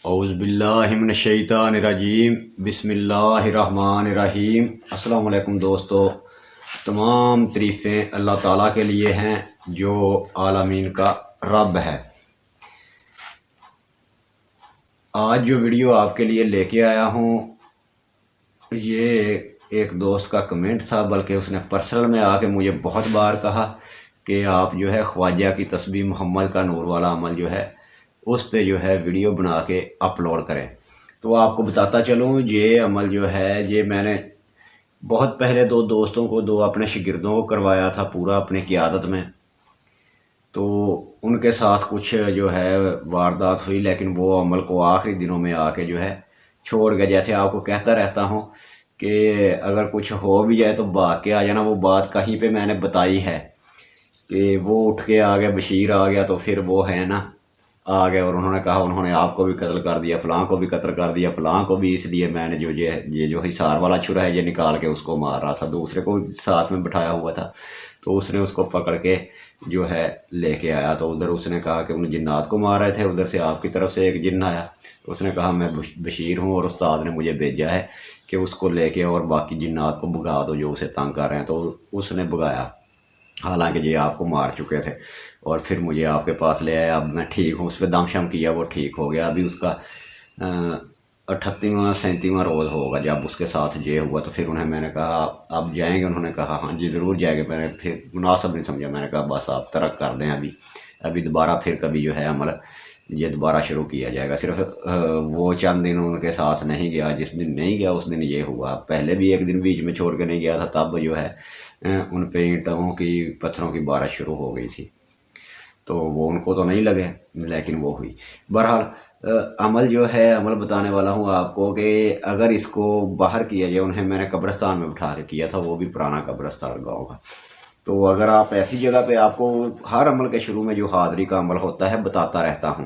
اعوذ باللہ من الشیطان الرجیم، بسم اللہ الرحمن الرحیم۔ السلام علیکم دوستو، تمام تعریفیں اللہ تعالیٰ کے لیے ہیں جو عالمین کا رب ہے۔ آج جو ویڈیو آپ کے لیے لے کے آیا ہوں، یہ ایک دوست کا کمنٹ تھا، بلکہ اس نے پرسنل میں آ کے مجھے بہت بار کہا کہ آپ جو ہے خواجہ کی تسبیح محمد کا نور والا عمل جو ہے اس پہ جو ہے ویڈیو بنا کے اپلوڈ کریں۔ تو آپ کو بتاتا چلوں، یہ عمل جو ہے یہ میں نے بہت پہلے دو دوستوں کو، دو اپنے شاگردوں کو کروایا تھا پورا اپنے قیادت میں۔ تو ان کے ساتھ کچھ جو ہے واردات ہوئی، لیکن وہ عمل کو آخری دنوں میں آ کے جو ہے چھوڑ گیا۔ جیسے آپ کو کہتا رہتا ہوں کہ اگر کچھ ہو بھی جائے تو بھاگ کے آ جانا۔ وہ بات کہیں پہ میں نے بتائی ہے کہ وہ اٹھ کے آ گیا، بشیر آ گیا تو پھر وہ ہے نا آ گئے اور انہوں نے کہا انہوں نے آپ کو بھی قتل کر دیا، فلاں کو بھی قتل کر دیا، فلاں کو بھی، اس لیے میں نے یہ جو حصار والا چھرا ہے یہ نکال کے اس کو مار رہا تھا۔ دوسرے کو ساتھ میں بٹھایا ہوا تھا تو اس نے اس کو پکڑ کے جو ہے لے کے آیا۔ تو ادھر اس نے کہا کہ ان جنات کو مار رہے تھے، ادھر سے آپ کی طرف سے ایک جن آیا، اس نے کہا میں بشیر ہوں اور استاد نے مجھے بھیجا ہے کہ اس کو لے کے اور باقی جنات کو بھگا دو جو اسے تنگ کر رہے ہیں۔ تو اس نے بھگایا، حالانکہ یہ آپ کو مار چکے تھے، اور پھر مجھے آپ کے پاس لے آیا۔ اب میں ٹھیک ہوں، اس پہ دم شم کیا، وہ ٹھیک ہو گیا۔ ابھی اس کا 38واں 37واں روز ہوگا جب اس کے ساتھ یہ ہوا۔ تو پھر انہیں میں نے کہا آپ جائیں گے؟ انہوں نے کہا ہاں جی ضرور جائیں گے۔ میں نے پھر مناسب نہیں سمجھا، میں نے کہا بس آپ ترک کر دیں، ابھی دوبارہ پھر کبھی جو ہے عمل یہ دوبارہ شروع کیا جائے گا۔ صرف وہ چند دن ان کے ساتھ نہیں گیا، جس دن نہیں گیا اس دن یہ ہوا۔ پہلے بھی ایک دن بیچ میں چھوڑ کے نہیں گیا تھا، تب جو ہے ان پہ اینٹوں کی پتھروں کی بارش شروع ہو گئی تھی، تو وہ ان کو تو نہیں لگے لیکن وہ ہوئی۔ بہرحال عمل جو ہے، عمل بتانے والا ہوں آپ کو کہ اگر اس کو باہر کیا جائے، انہیں میں نے قبرستان میں بٹھا کے کیا تھا، وہ بھی پرانا قبرستان گاؤں کا۔ تو اگر آپ ایسی جگہ پہ، آپ کو ہر عمل کے شروع میں جو حاضری کا عمل ہوتا ہے بتاتا رہتا ہوں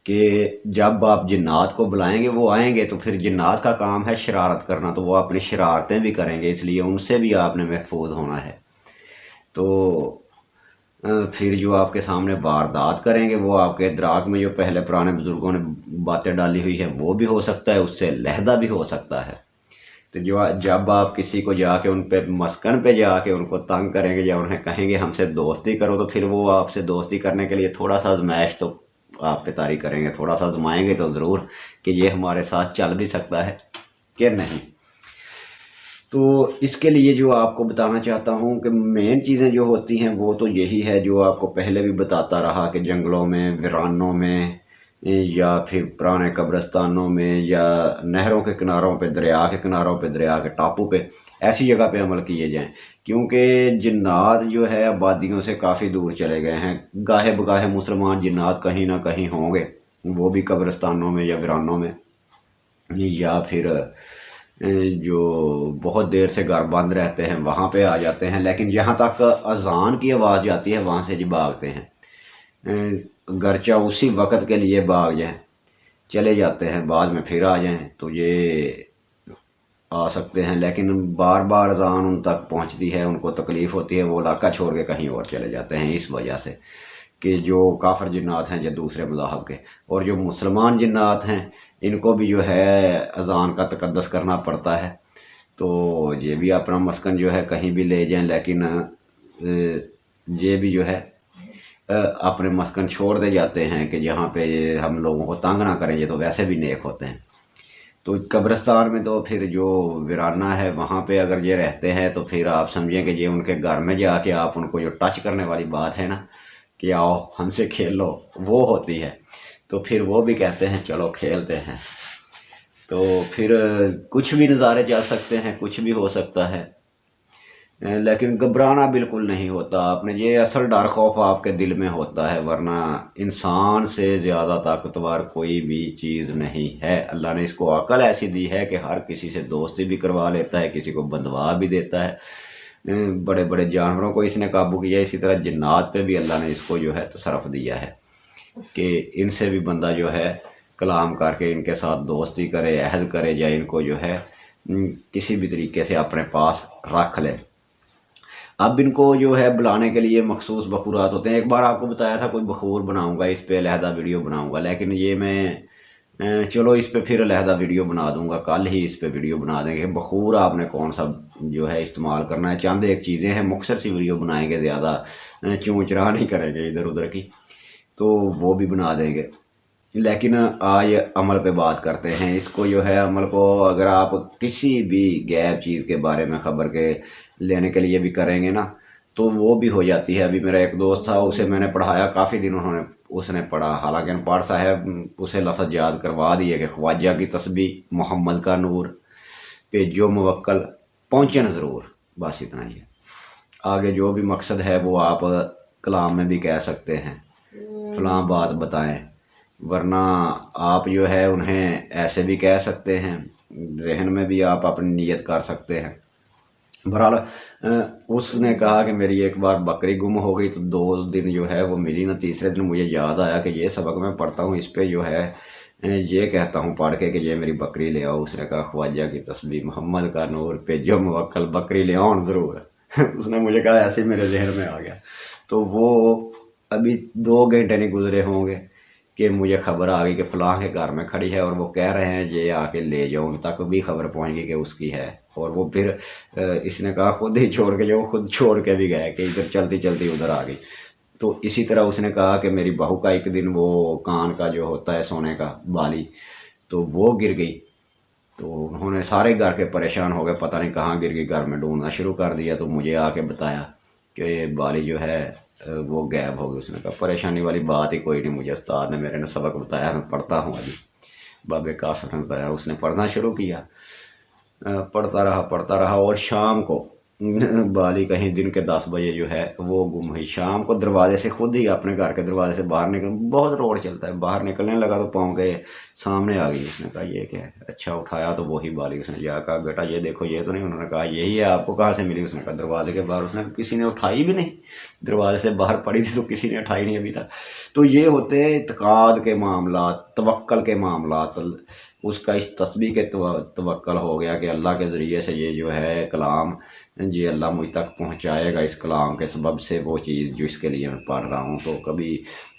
کہ جب آپ جنات کو بلائیں گے وہ آئیں گے، تو پھر جنات کا کام ہے شرارت کرنا، تو وہ اپنی شرارتیں بھی کریں گے، اس لیے ان سے بھی آپ نے محفوظ ہونا ہے۔ تو پھر جو آپ کے سامنے واردات کریں گے، وہ آپ کے ادراک میں جو پہلے پرانے بزرگوں نے باتیں ڈالی ہوئی ہیں وہ بھی ہو سکتا ہے، اس سے علیحدہ بھی ہو سکتا ہے۔ تو جب آپ کسی کو جا کے ان پہ مسکن پہ جا کے ان کو تنگ کریں گے یا انہیں کہیں گے ہم سے دوستی کرو، تو پھر وہ آپ سے دوستی کرنے کے لیے تھوڑا سا آزمائش تو آپ پہ طاری کریں گے، تھوڑا سا آزمائیں گے تو ضرور کہ یہ ہمارے ساتھ چل بھی سکتا ہے کہ نہیں۔ تو اس کے لیے جو آپ کو بتانا چاہتا ہوں کہ مین چیزیں جو ہوتی ہیں وہ تو یہی ہے جو آپ کو پہلے بھی بتاتا رہا کہ جنگلوں میں، ویرانوں میں، یا پھر پرانے قبرستانوں میں، یا نہروں کے کناروں پہ، دریا کے کناروں پہ، دریا کے ٹاپو پہ، ایسی جگہ پہ عمل کیے جائیں، کیونکہ جنات جو ہے آبادیوں سے کافی دور چلے گئے ہیں۔ گاہے بگاہے مسلمان جنات کہیں نہ کہیں ہوں گے، وہ بھی قبرستانوں میں یا ویرانوں میں، یا پھر جو بہت دیر سے گھر بند رہتے ہیں وہاں پہ آ جاتے ہیں، لیکن جہاں تک اذان کی آواز جاتی ہے وہاں سے جی بھاگتے ہیں، گرچہ اسی وقت کے لیے بھاگ جائیں، چلے جاتے ہیں، بعد میں پھر آ جائیں تو یہ آ سکتے ہیں، لیکن بار بار اذان ان تک پہنچتی ہے، ان کو تکلیف ہوتی ہے، وہ علاقہ چھوڑ کے کہیں اور چلے جاتے ہیں، اس وجہ سے کہ جو کافر جنات ہیں یا دوسرے مذاہب کے، اور جو مسلمان جنات ہیں ان کو بھی جو ہے اذان کا تقدس کرنا پڑتا ہے، تو یہ بھی اپنا مسکن جو ہے کہیں بھی لے جائیں، لیکن یہ بھی جو ہے اپنے مسکن چھوڑ دے جاتے ہیں کہ جہاں پہ ہم لوگوں کو تنگ نہ کریں، یہ تو ویسے بھی نیک ہوتے ہیں۔ تو قبرستان میں تو پھر جو ویرانہ ہے وہاں پہ اگر یہ رہتے ہیں تو پھر آپ سمجھیں کہ یہ ان کے گھر میں جا کے آپ ان کو جو ٹچ کرنے والی بات ہے نا کہ آؤ ہم سے کھیل لو، وہ ہوتی ہے، تو پھر وہ بھی کہتے ہیں چلو کھیلتے ہیں۔ تو پھر کچھ بھی نظارے چل سکتے ہیں، کچھ بھی ہو سکتا ہے، لیکن گھبرانا بالکل نہیں ہوتا آپ نے، یہ اصل ڈر خوف آپ کے دل میں ہوتا ہے، ورنہ انسان سے زیادہ طاقتور کوئی بھی چیز نہیں ہے۔ اللہ نے اس کو عقل ایسی دی ہے کہ ہر کسی سے دوستی بھی کروا لیتا ہے، کسی کو بندوا بھی دیتا ہے، بڑے بڑے جانوروں کو اس نے قابو کیا، اسی طرح جنات پہ بھی اللہ نے اس کو جو ہے تصرف دیا ہے کہ ان سے بھی بندہ جو ہے کلام کر کے ان کے ساتھ دوستی کرے، عہد کرے، یا ان کو جو ہے کسی بھی طریقے سے اپنے پاس رکھ لے۔ اب ان کو جو ہے بلانے کے لیے مخصوص بخورات ہوتے ہیں. ایک بار آپ کو بتایا تھا کوئی بخور بناؤں گا، اس پہ علیحدہ ویڈیو بناؤں گا، لیکن یہ میں چلو اس پہ پھر علیحدہ ویڈیو بنا دوں گا، کل ہی اس پہ ویڈیو بنا دیں گے. بخور آپ نے کون سا جو ہے استعمال کرنا ہے، چند ایک چیزیں ہیں، مختصر سی ویڈیو بنائیں گے، زیادہ چون چرا نہیں کریں گے ادھر ادھر کی، تو وہ بھی بنا دیں گے. لیکن آج عمل پہ بات کرتے ہیں. اس کو جو ہے عمل کو اگر آپ کسی بھی غیب چیز کے بارے میں خبر کے لینے کے لیے بھی کریں گے نا تو وہ بھی ہو جاتی ہے. ابھی میرا ایک دوست تھا، اسے میں نے پڑھایا کافی دن، اس نے پڑھا، حالانکہ ان پڑھ صاحب اسے لفظ یاد کروا دیے کہ خواجہ کی تسبیح محمد کا نور پہ جو موکل پہنچن ضرور. بس اتنا ہی ہے. آگے جو بھی مقصد ہے وہ آپ کلام میں بھی کہہ سکتے ہیں، فلاں بات بتائیں، ورنہ آپ جو ہے انہیں ایسے بھی کہہ سکتے ہیں، ذہن میں بھی آپ اپنی نیت کر سکتے ہیں. بہرحال اس نے کہا کہ میری ایک بار بکری گم ہو گئی تو 2 دن جو ہے وہ ملی نہ. تیسرے دن مجھے یاد آیا کہ یہ سبق میں پڑھتا ہوں، اس پہ جو ہے یہ کہتا ہوں پڑھ کے کہ یہ میری بکری لے آؤ. اس نے کہا خواجہ کی تسبیح محمد کا نور پہ جو موکل بکری لے آؤ ضرور. اس نے مجھے کہا، ایسے میرے ذہن میں آ گیا. تو وہ ابھی 2 گھنٹے نہیں گزرے ہوں گے کہ مجھے خبر آ گئی کہ فلاں کے گھر میں کھڑی ہے اور وہ کہہ رہے ہیں یہ آ کے لے جاؤ. ان تک بھی خبر پہنچ گئی کہ اس کی ہے. اور وہ پھر اس نے کہا خود ہی چھوڑ کے جو خود چھوڑ کے بھی گئے کہ ادھر چلتی چلتی ادھر آ گئی. تو اسی طرح اس نے کہا کہ میری بہو کا ایک دن وہ کان کا جو ہوتا ہے سونے کا بالی، تو وہ گر گئی. تو انہوں نے سارے گھر کے پریشان ہو گئے، پتہ نہیں کہاں گر گئی، گھر میں ڈھونڈنا شروع کر دیا. تو مجھے آ کے بتایا کہ یہ بالی جو ہے وہ غائب ہو گئی. اس نے کہا پریشانی والی بات ہی کوئی نہیں، مجھے استاد نے میرے نے سبق بتایا، میں پڑھتا ہوں ابھی. بابے قاسم نے بتایا، اس نے پڑھنا شروع کیا، پڑھتا رہا اور شام کو بالی کہیں دن کے 10 بجے جو ہے وہ گم ہوئی. شام کو دروازے سے خود ہی اپنے گھر کے دروازے سے باہر نکل، بہت روڈ چلتا ہے، باہر نکلنے لگا تو پاؤں کے سامنے آ گئی. اس نے کہا یہ کیا ہے؟ اچھا اٹھایا تو وہی بالی. اس نے جا کہا بیٹا یہ دیکھو یہ تو نہیں. انہوں نے کہا یہی ہے. آپ کو کہاں سے ملی؟ اس نے کہا دروازے کے باہر. اس نے کہا کسی نے اٹھائی بھی نہیں، دروازے سے باہر پڑی تھی تو کسی نے اٹھائی نہیں ابھی تک. تو یہ ہوتے ہیں اعتقاد کے معاملات، توکل کے معاملات. اس کا اس تسبیح کے توکل ہو گیا کہ اللہ کے ذریعے سے یہ جو ہے کلام جی اللہ مجھ تک پہنچائے گا، اس کلام کے سبب سے وہ چیز جو اس کے لیے میں پڑھ رہا ہوں. تو کبھی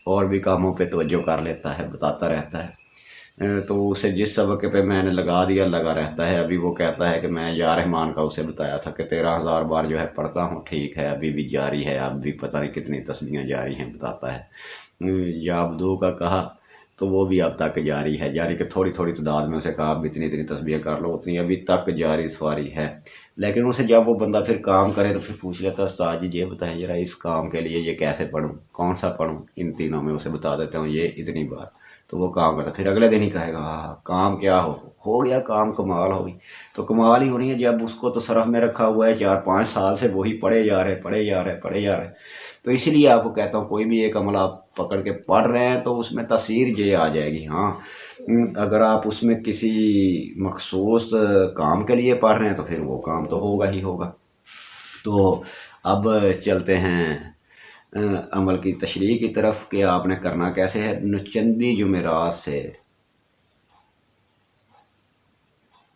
اور بھی کاموں پہ توجہ کر لیتا ہے، بتاتا رہتا ہے. تو اسے جس سبق پہ میں نے لگا دیا لگا رہتا ہے. ابھی وہ کہتا ہے کہ میں یا رحمان کا اسے بتایا تھا کہ 13,000 بار جو ہے پڑھتا ہوں. ٹھیک ہے ابھی بھی جاری ہے، اب بھی پتہ نہیں کتنی تسبیحیں جاری ہیں بتاتا ہے. یا ابدو کا کہا تو وہ بھی اب تک جاری ہے، یعنی کہ تھوڑی تھوڑی تعداد میں اسے کہا اب اتنی اتنی تسبیحیں کر لو، اتنی ابھی تک جاری سواری ہے. لیکن اسے جب وہ بندہ پھر کام کرے تو پھر پوچھ لیتا استاد جی یہ بتائیں ذرا اس کام کے لیے یہ کیسے پڑھوں، کون سا پڑھوں؟ ان تینوں میں اسے بتا دیتا ہوں یہ اتنی بار. تو وہ کام کرتا، پھر اگلے دن ہی کہے گا ہاں کام کیا ہو گیا، کام کمال ہو گئی. تو کمال ہی ہونی ہے جب اس کو تصرف میں رکھا ہوا ہے 4-5 سال سے وہی پڑھے جا رہے. تو اسی لیے آپ کو کہتا ہوں کوئی بھی ایک عمل آپ پکڑ کے پڑھ رہے ہیں تو اس میں تاثیر یہ آ جائے گی. ہاں اگر آپ اس میں کسی مخصوص کام کے لیے پڑھ رہے ہیں تو پھر وہ کام تو ہوگا ہی ہوگا. تو اب چلتے ہیں عمل کی تشریح کی طرف کہ آپ نے کرنا کیسے ہے. نچندی جمعرات سے،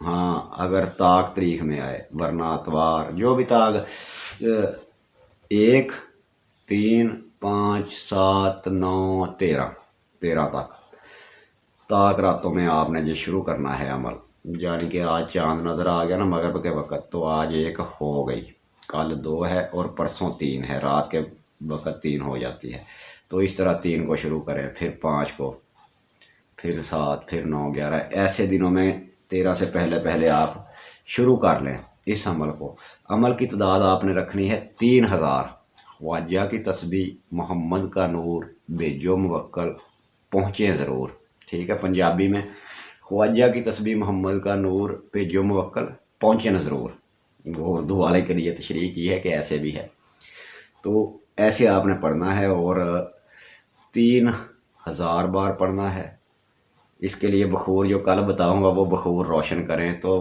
ہاں اگر طاق تاریخ میں آئے، ورنہ اتوار جو بھی طاق 1 3 5 7 9 13 تک طاق راتوں میں آپ نے جو شروع کرنا ہے عمل. یعنی کہ آج چاند نظر آ گیا نا مغرب کے وقت، تو آج 1 ہو گئی، کل 2 ہے اور پرسوں 3 ہے، رات کے وقت 3 ہو جاتی ہے. تو اس طرح 3 کو شروع کریں، پھر 5 کو، پھر 7، پھر 9 11 ایسے دنوں میں 13 سے پہلے آپ شروع کر لیں اس عمل کو. عمل کی تعداد آپ نے رکھنی ہے 3000. خواجہ کی تسبیح محمد کا نور بے جو موکل پہنچے ضرور. ٹھیک ہے، پنجابی میں خواجہ کی تسبیح محمد کا نور پہ جو موکل پہنچے ضرور. وہ اردو والے کے لیے تشریح کی ہے کہ ایسے بھی ہے. تو ایسے آپ نے پڑھنا ہے اور 3000 بار پڑھنا ہے. اس کے لیے بخور جو کل بتاؤں گا وہ بخور روشن کریں تو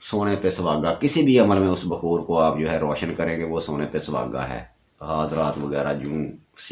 سونے پہ سواگا. کسی بھی عمل میں اس بخور کو آپ جو ہے روشن کریں گے وہ سونے پہ سواگا ہے. حاضرات وغیرہ جوں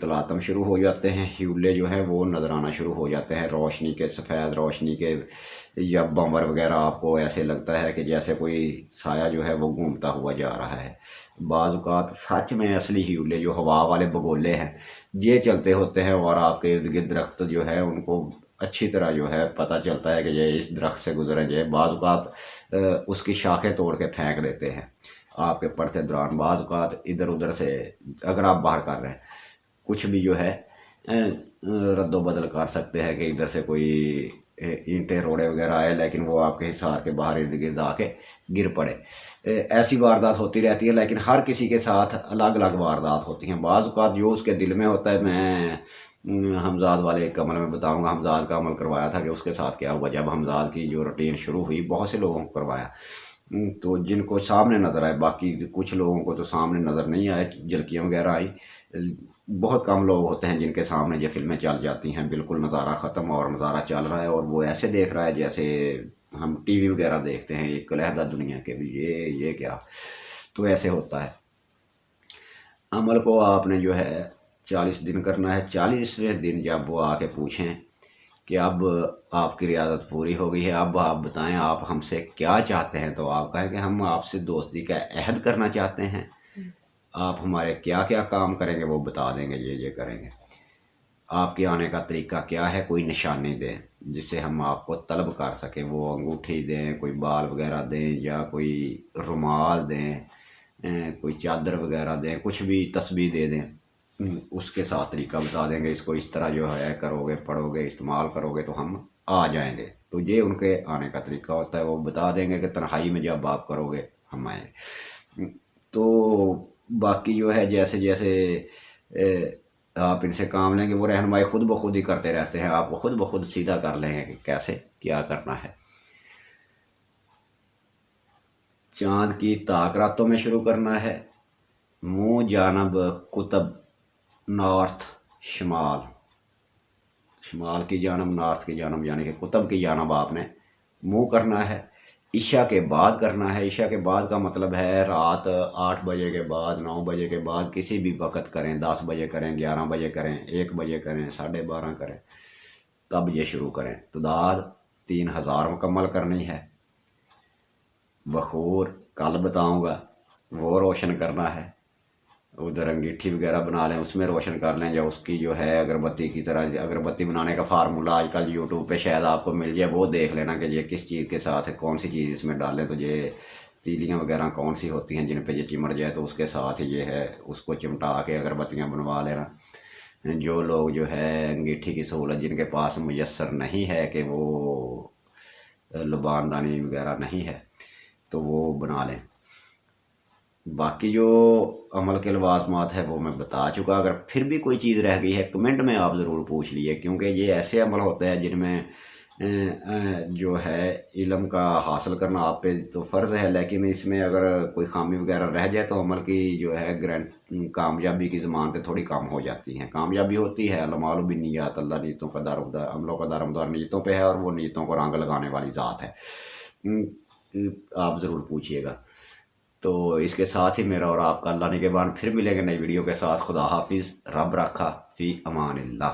تلاطم شروع ہو جاتے ہیں، ہیولے جو ہیں وہ نظر آنا شروع ہو جاتے ہیں، روشنی کے، سفید روشنی کے، یا بمر وغیرہ آپ کو ایسے لگتا ہے کہ جیسے کوئی سایہ جو ہے وہ گھومتا ہوا جا رہا ہے۔ بعض اوقات سچ میں اصلی ہیولے جو ہوا والے بگولے ہیں یہ چلتے ہوتے ہیں، اور آپ کے ارد گرد درخت جو ہے ان کو اچھی طرح جو ہے پتہ چلتا ہے کہ یہ اس درخت سے گزرے، جو بعض اوقات اس کی شاخیں توڑ کے پھینک دیتے ہیں آپ کے پڑھتے دوران، بعض اوقات ادھر ادھر سے اگر آپ باہر کر رہے ہیں کچھ بھی جو ہے رد و بدل کر سکتے ہیں کہ ادھر سے کوئی اینٹیں روڑے وغیرہ آئے، لیکن وہ آپ کے حصار کے باہر ارد گرد آ کے گر پڑے۔ ایسی واردات ہوتی رہتی ہے، لیکن ہر کسی کے ساتھ الگ الگ واردات ہوتی ہیں۔ بعض اوقات جو اس کے دل میں ہوتا ہے، میں حمزاد والے ایک عمل میں بتاؤں گا، حمزاد کا عمل کروایا تھا کہ اس کے ساتھ کیا ہوا جب حمزاد کی جو روٹین شروع ہوئی، بہت سے لوگوں کو کروایا تو جن کو سامنے نظر آئے، باقی کچھ لوگوں کو تو سامنے نظر نہیں آئے، جھلکیاں وغیرہ آئی، بہت کم لوگ ہوتے ہیں جن کے سامنے یہ فلمیں چل جاتی ہیں، بالکل نظارہ ختم اور نظارہ چل رہا ہے اور وہ ایسے دیکھ رہا ہے جیسے ہم ٹی وی وغیرہ دیکھتے ہیں ایک علیحدہ دنیا کے بھی، یہ کیا، تو ایسے ہوتا ہے۔ عمل کو آپ نے جو ہے 40 دن کرنا ہے۔ 40ویں دن جب وہ آ کے پوچھیں کہ اب آپ کی ریاضت پوری ہو گئی ہے، اب آپ بتائیں آپ ہم سے کیا چاہتے ہیں، تو آپ کہیں کہ ہم آپ سے دوستی کا عہد کرنا چاہتے ہیں، آپ ہمارے کیا کیا کام کریں گے وہ بتا دیں گے، یہ کریں گے، آپ کے آنے کا طریقہ کیا ہے، کوئی نشانی دیں جس سے ہم آپ کو طلب کر سکیں، وہ انگوٹھی دیں، کوئی بال وغیرہ دیں، یا کوئی رومال دیں، کوئی چادر وغیرہ دیں، کچھ بھی تسبیح دے دیں، اس کے ساتھ طریقہ بتا دیں گے، اس کو اس طرح جو ہے کرو گے، پڑھو گے، استعمال کرو گے تو ہم آ جائیں گے۔ تو یہ ان کے آنے کا طریقہ ہوتا ہے، وہ بتا دیں گے کہ تنہائی میں جب آپ کرو گے ہم آئیں۔ تو باقی جو ہے جیسے جیسے آپ ان سے کام لیں گے، وہ رہنمائی خود بخود ہی کرتے رہتے ہیں، آپ کو خود بخود سیدھا کر لیں گے کہ کیسے کیا کرنا ہے۔ چاند کی طاق راتوں میں شروع کرنا ہے، منہ جانب قطب، نارتھ، شمال، شمال کی جانب، نارتھ کی جانب یعنی کہ قطب کی جانب آپ نے منہ کرنا ہے۔ عشاء کے بعد کرنا ہے، عشاء کے بعد کا مطلب ہے رات 8 بجے کے بعد، 9 بجے کے بعد، کسی بھی وقت کریں، 10 بجے کریں، 11 بجے کریں، 1 بجے کریں، 12:30 کریں، تب یہ شروع کریں۔ تعداد 3000 مکمل کرنی ہے۔ بخور کل بتاؤں گا، وہ روشن کرنا ہے، ادھر انگیٹھی وغیرہ بنا لیں، اس میں روشن کر لیں، یا اس کی جو ہے اگربتی کی طرح، اگربتی بنانے کا فارمولہ آج کل یوٹیوب پہ شاید آپ کو مل جائے، وہ دیکھ لینا کہ یہ کس چیز کے ساتھ ہے، کون سی چیز اس میں ڈالیں، تو یہ تیلیاں وغیرہ کون سی ہوتی ہیں جن پہ یہ چمٹ جائے تو اس کے ساتھ یہ ہے اس کو چمٹا کے اگربتیاں بنوا لینا۔ جو لوگ جو ہے انگیٹھی کی سہولت جن کے پاس میسر نہیں ہے، کہ وہ لبان دانی وغیرہ نہیں ہے، تو وہ بنا لیں۔ باقی جو عمل کے لوازمات ہے وہ میں بتا چکا، اگر پھر بھی کوئی چیز رہ گئی ہے کمنٹ میں آپ ضرور پوچھ لیے، کیونکہ یہ ایسے عمل ہوتے ہیں جن میں جو ہے علم کا حاصل کرنا آپ پہ تو فرض ہے، لیکن اس میں اگر کوئی خامی وغیرہ رہ جائے تو عمل کی جو ہے کامیابی کی ضمانتیں تھوڑی کم ہو جاتی ہیں۔ کامیابی ہوتی ہے المال بالنیات، اللہ نیتوں کا دارومدار، عملوں کا دارومدار نیتوں پہ ہے، اور وہ نیتوں کو رنگ لگانے والی ذات ہے۔ آپ ضرور پوچھیے گا۔ تو اس کے ساتھ ہی میرا اور آپ کا اللہ نگہبان، پھر ملیں گے نئی ویڈیو کے ساتھ۔ خدا حافظ، رب رکھا، فی امان اللہ۔